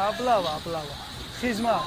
Aplava. Xisma.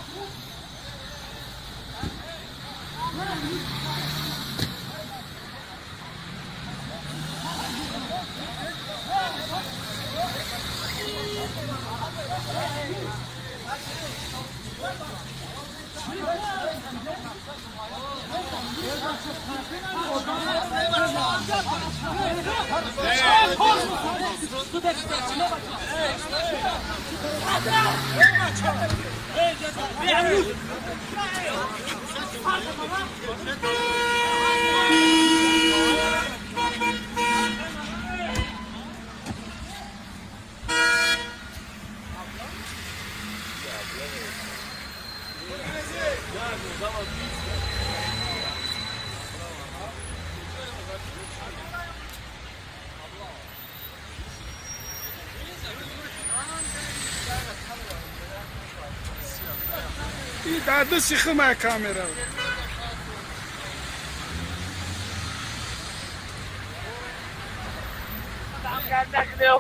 Dá sıkma kamera.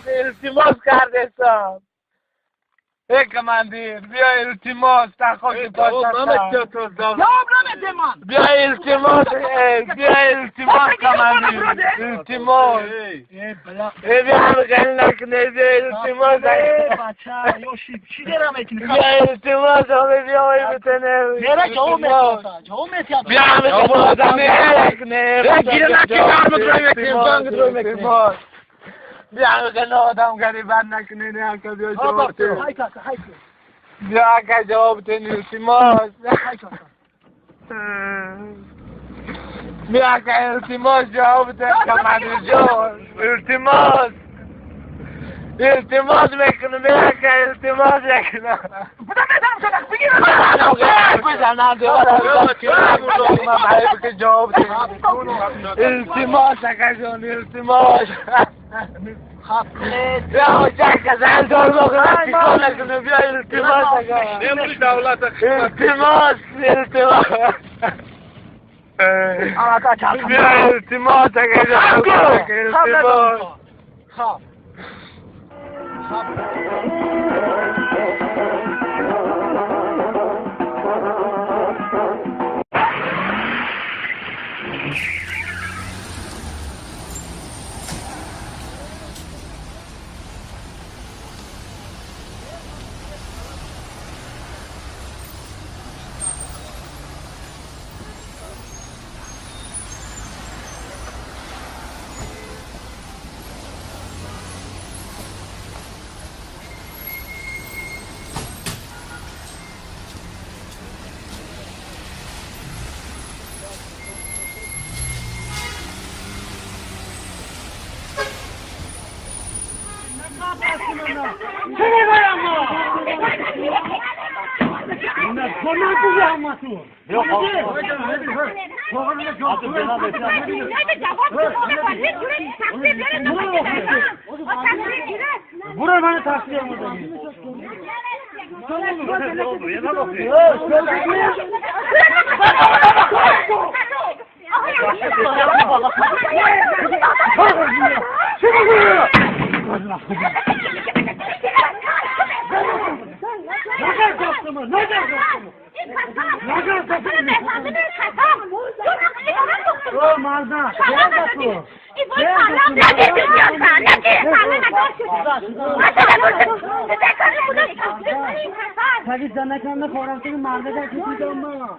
التماس کردستم ای کماندیر بیا التماس تخاکی پاشتم بیا التماس کماندیر التماس ای بیا همگل نکنه بیا التماس بیا التماس همه بیا های بتنه بیا همگل آدم نکنه التماس بیا که آدم گریبان نکنه نه که بیا جواب تن بیا که جواب تن التماس بیا که التماس جواب تن کماندیر جان التماس میکنه بیا که التماس میکنه بزنم که جواب تن التماس که جان التماس بیا جک زن دار بکنه چیکار نکنه بیا التماس نمیشه دولت التماس بیا التماس برو من تفسیر می‌کنم Tabii zanakanda fotoğrafını markete çekeceğim bana.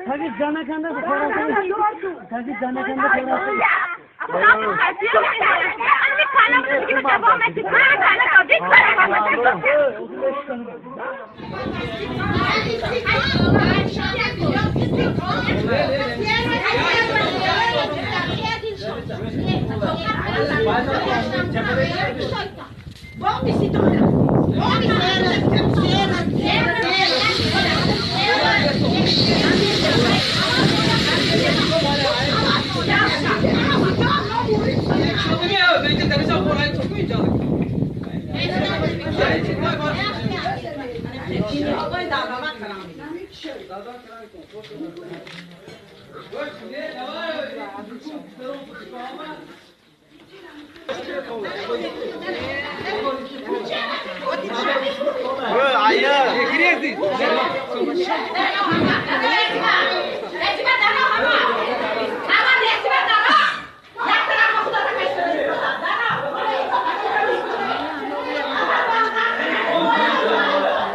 Tabii zanakanda fotoğrafını. Tabii zanakanda fotoğrafını. Ayı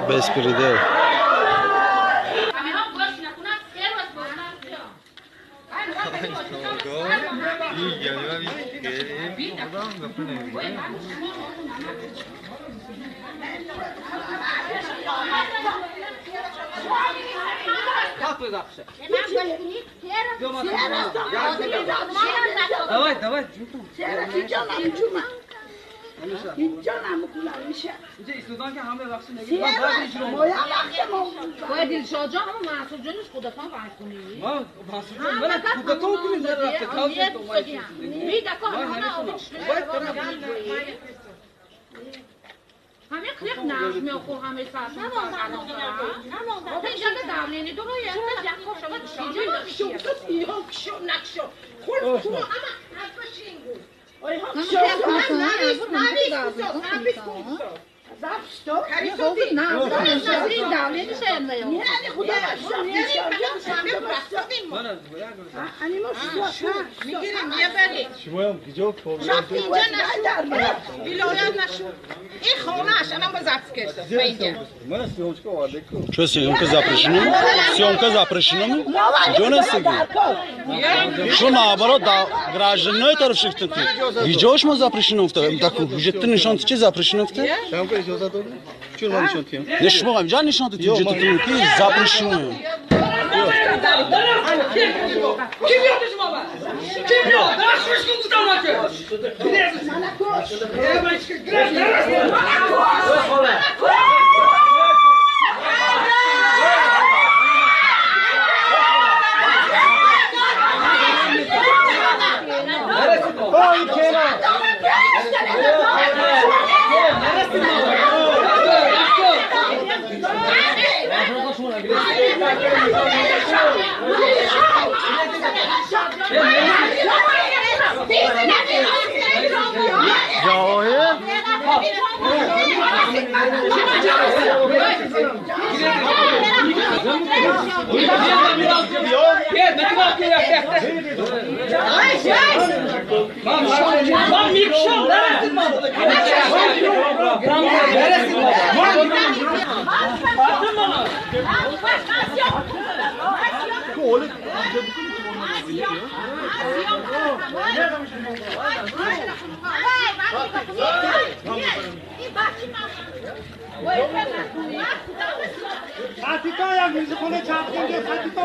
Bespiride. Давай. هیچ جا نمکولا میشه اینجا ایستودان که همه وقتی نگید سیه باید دلشاد جان همون محسوب جانش خودتان باید کنی ما محسوب جان من خودتون کنیم در رفته کاز تو مایشی میده که همه آبیش همه خیلی نظمی و خود همه سرسون فرقنان دارن و اینجا دولینی دو روی اصلا جنگ شما شو نکشو خود تو همه بشینگو نبیس Zapsto? نظری دولینی شاید میاد نه خدا میگیریم یه بری شما هم گیجا کن شب اینجا نشو بیلایت نشو این خونه اش الان به ضبط کرده اینجا من سیومچka vardı ko. Что, съемка запрещена? Съемка запрещена? Где у нас сегодня? Что наоборот, да, гражданин тариф шихтен. Видеош мы запрещено в том. Так, жилетный нишан че запрещено в том? Şamka icazat oldu. Çıl var nişan tiyem. Не шмогам, я нишан тут жилетный ки запрещено. Kim yaptı şu baba? Kim yaptı? Daha şuşkun tutamazsın. Fatita ya müzikone çarptın diye Fatita.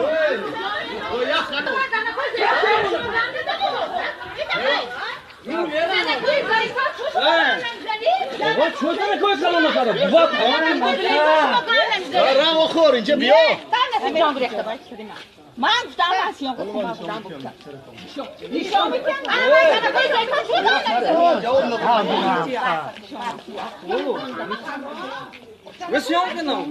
بابا چوتن کوی کلام کرد بابا Ram oxor ince biyo. من گفتم اسیان گفتم رسیام کنم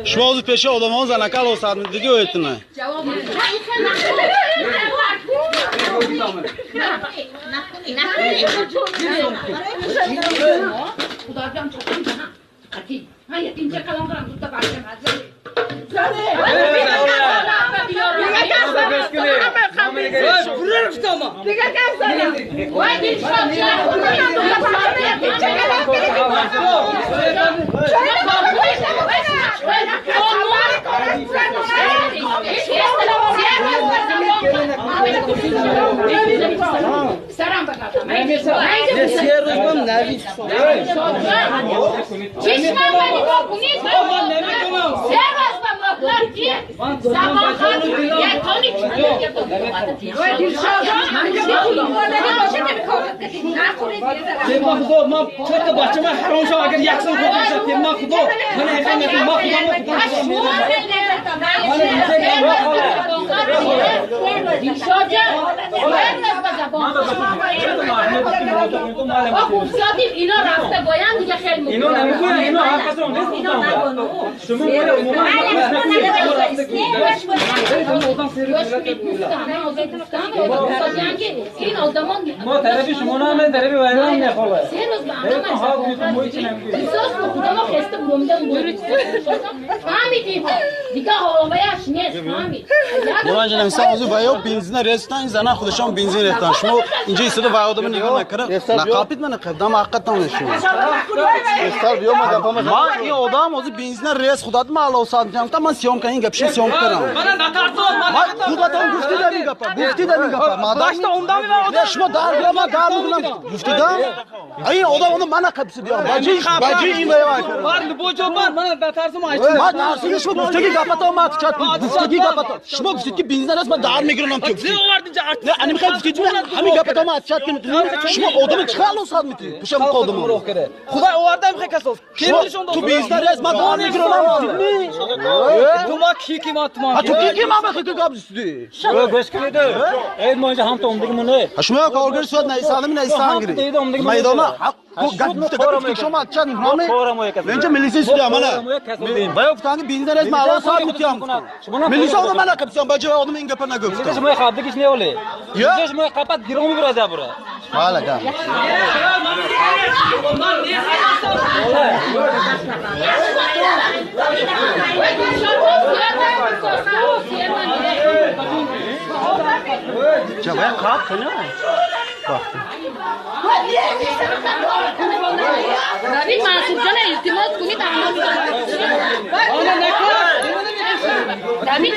شما از پیش آدمان زنکال و ساعت دیگه اویتونه. گفتیم اینا رفته باید دیگه خیلی مهم. اینا نمیگوین اینا حرف اون نیست. شما این آدمان ما طرفی شما نه طرفی وایران نخوره. سه روز به احساس بکنم خسته بودم فهمیدی ها دیگه حالا نیست فهمید نمانجه نمیسا آزو وایو بنزین ریستن این زنان خودشان بنزین ریختن شما اینجا ایستاده وایو دم نگاه نکره نقابید من قدم عقد نمیشون ما این آدم آزو بنزین ریس خودت ما علاوه ساعت میگم من سیام کنین گپش سیام کنم خودت هم گفتی در این گپا مادام شما در ما در میکنم گفتی در این آدم من قبض بیام باجی این وایو بار بوجو بار من در ترس ما درسی شما گفتی که گپا ما چات گفتی که گپا شما گفتی که بنزین است من در میگیرم که زی آوردی جا نه انا میخوام گفتی همین گپا ما چات کنید شما آدم چخالو ساعت میتی پشم قدم خدا آوردم خیلی کساس تو بنزین است من در میگیرم تو ما کی ما تو کی ما بخوای که قبض دی گوش کنید اید ما اینجا هم تو اومدیم نه شما کارگر سواد نه سالمی نه سانگری میدان گفت شما چات میکنم اینجا ملیسی سوی عمله باید گفتن که بنزین است من علاوه ساعت میتیم ملیسی آدم من قبض باجی آدم این گپا نگفت شما خاطر کیش نهوله شما قپات گیرم میبره برا حالا گام جواب خاط کنه نبی معصوم جان التماس کنید نبی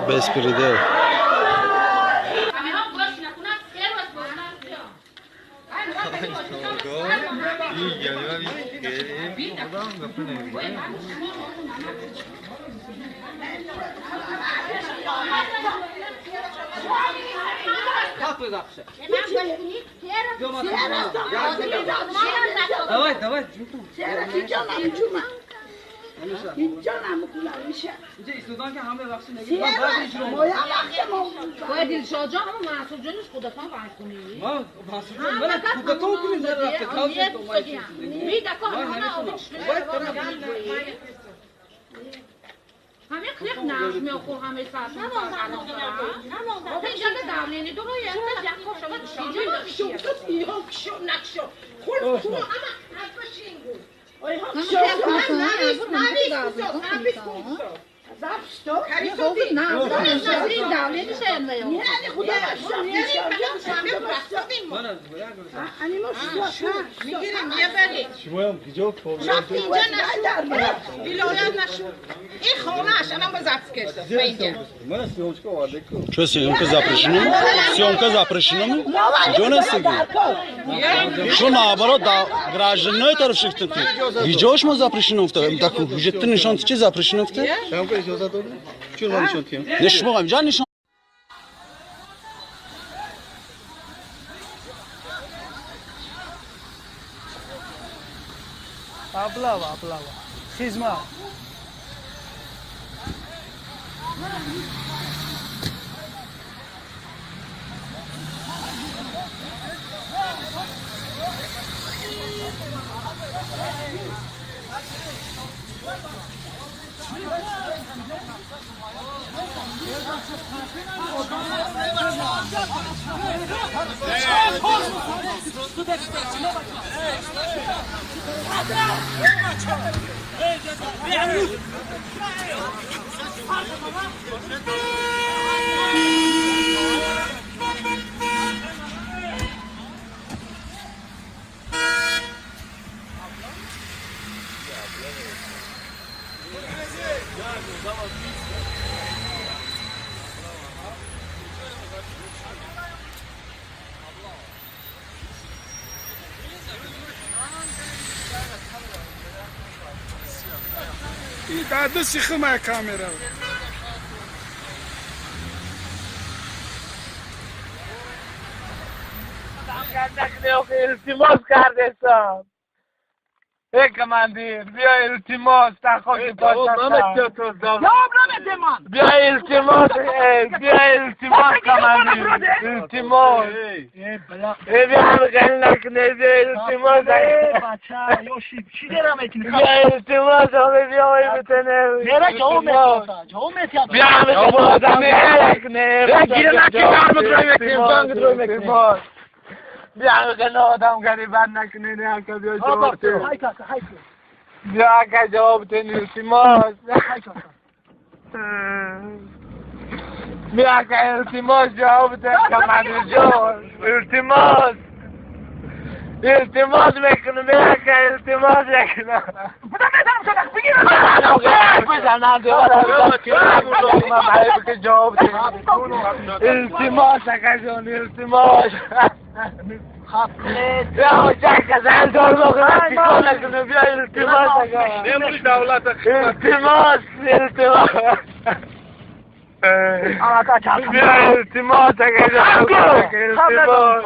بسپریده давай давай اینجا نمیکنم میشه اینجا ایستودان که همه وقتی باید دلشاد جان همه معصوم جانش خودتان فرض کنید ما معصوم جان من خودتون کنید در رفته کاوش تو مایی می دکا همه آدم همه کلیک نجمی خو همه ساعت نه اینجا دارلینی دو روی انت جاکو شما چیزی Что съемка запрещена? Съемка запрещена? Что не сиги? Что наоборот, да, гражданин тариф шихтен. Видеош ма запрещено в том, так бюджетный нишан че запрещено в том? Не шмогам, жан нишан. Ablava. Xizma. داده سیخمه کامera. التماس کردستم ای کماندیر بیا التماس در خاک پاستم بیا التماس کماندیر التماس بیا همگل نکنه بیا التماس بیا التماس همه بیا های بتنه بیا همگل نکنه التماس بیا که آدم گریبان نکنه نه که بیا جواب ده بیا که جواب ده التماس بیا که التماس جواب ده کماندیر جان التماس میکنه بیا که التماس میکنه بزنم که جواب ده التماس که جان التماس بیا جاکه زن دار بگم چیکار نکنه بیا التماس اگر نمیشه دولت التماس بیا التماس اگر التماس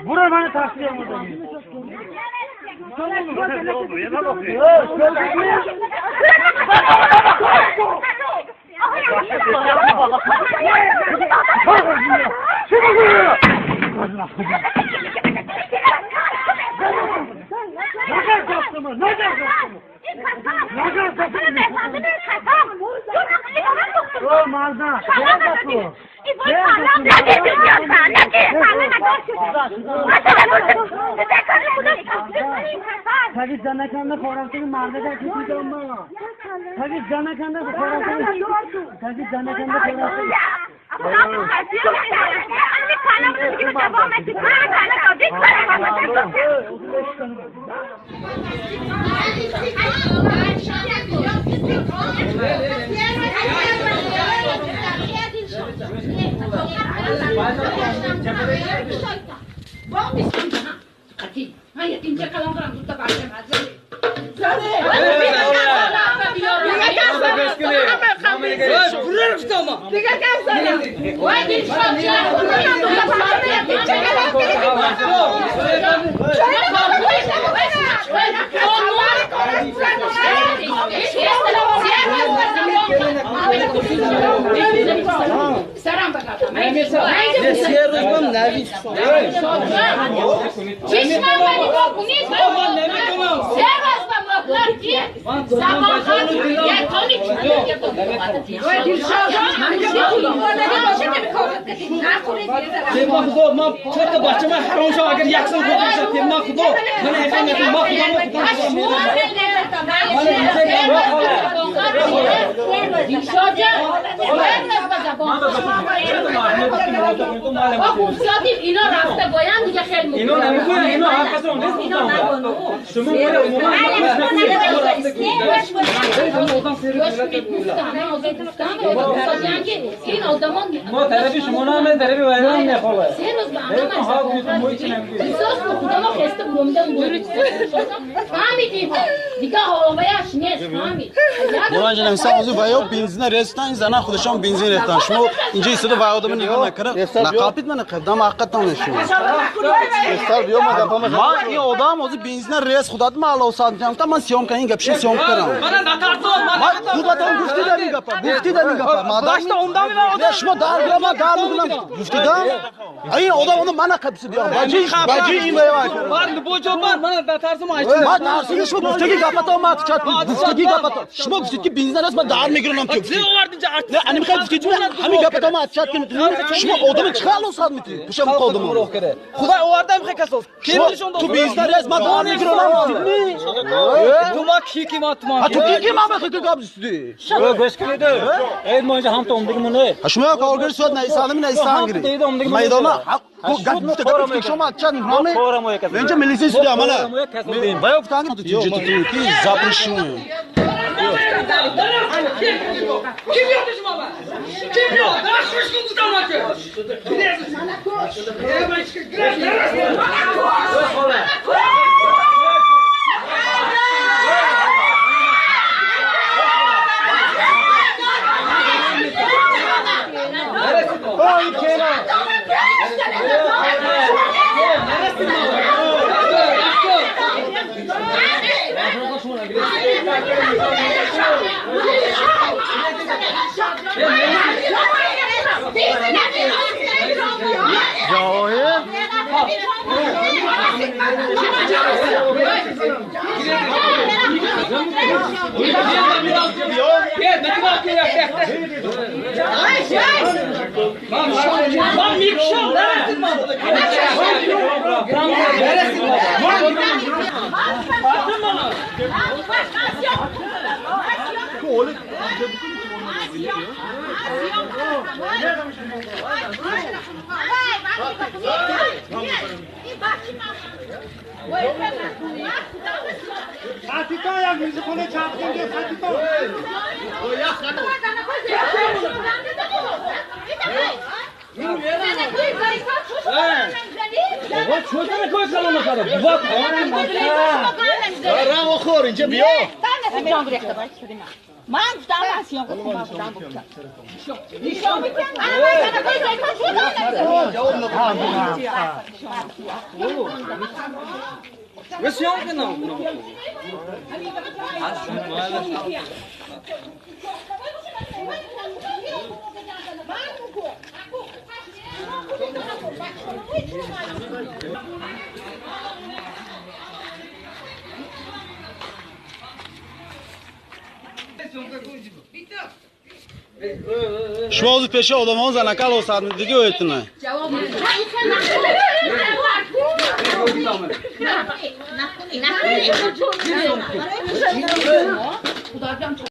برو من تفسیر می‌دم Tabii zanakanda fotoğrafını mağazada çekeceğim bana. Tabii zanakanda fotoğrafını. Tabii zanakanda fotoğrafını. Hayır, ince kalan var, tut da başlayalım. Çişmem beni kokunuz. ما خدا ما چطور بچه من حرام شو اگر یک سال خودم ما خدا من اقامت ما اینا رفته باید دیگه خیلی اینا نمیکنه اینا حرف کسا نیست شما ما طرفی شما نامه طرفی وایران نخواهد نمان جنم ساموزو وایو بنزین رستن زنا خودشان بنزین رفتن شما اینجا ایستاده وایو من نگاه نکردم نقابیت من نکردم حقیقتا نشون ما این آدم از بنزین رس خودت ما الله ساد جام تا من سیام کنیم گپشی سیام کنم ما خودت گفتی داری گپا ما داشت عمدامی ما شما دار بیا ما دار میکنم گفتی دار این آدم من نقابیت دیام باجی این وایو بار بوجو بار من بترسم ما ترسیدی شما گفتی گپا تو ما چات گفتی گپا شما گفتی که بنزین رس من دار میگیرم که نه انا میخوام گفتی همین گپا تو ما چات که شما آدم چخالو ساد میتی پشم آدم خدا آوردم خیلی کساس تو بنزین رس من دار میگیرم تو ما کی ما تو کی ما بخوای گابستی گوش کنید اید ما اینجا هم تو عمدگی مونه شما کارگر شد نه سالمی نه سانگری میدانا گفت گفت شما چند نامه اینجا ملیسی سود عمله باید گفتن تو چه تو کی زابرشون کی میاد شما با کی میاد خوش گفتم خطی تا یک میزخونه چاپ کنده خطی تا من گفتم اسیان گفتم بسیار کنم شما از پیش آدمان زنکال و ساعت دیگه اویتونه نه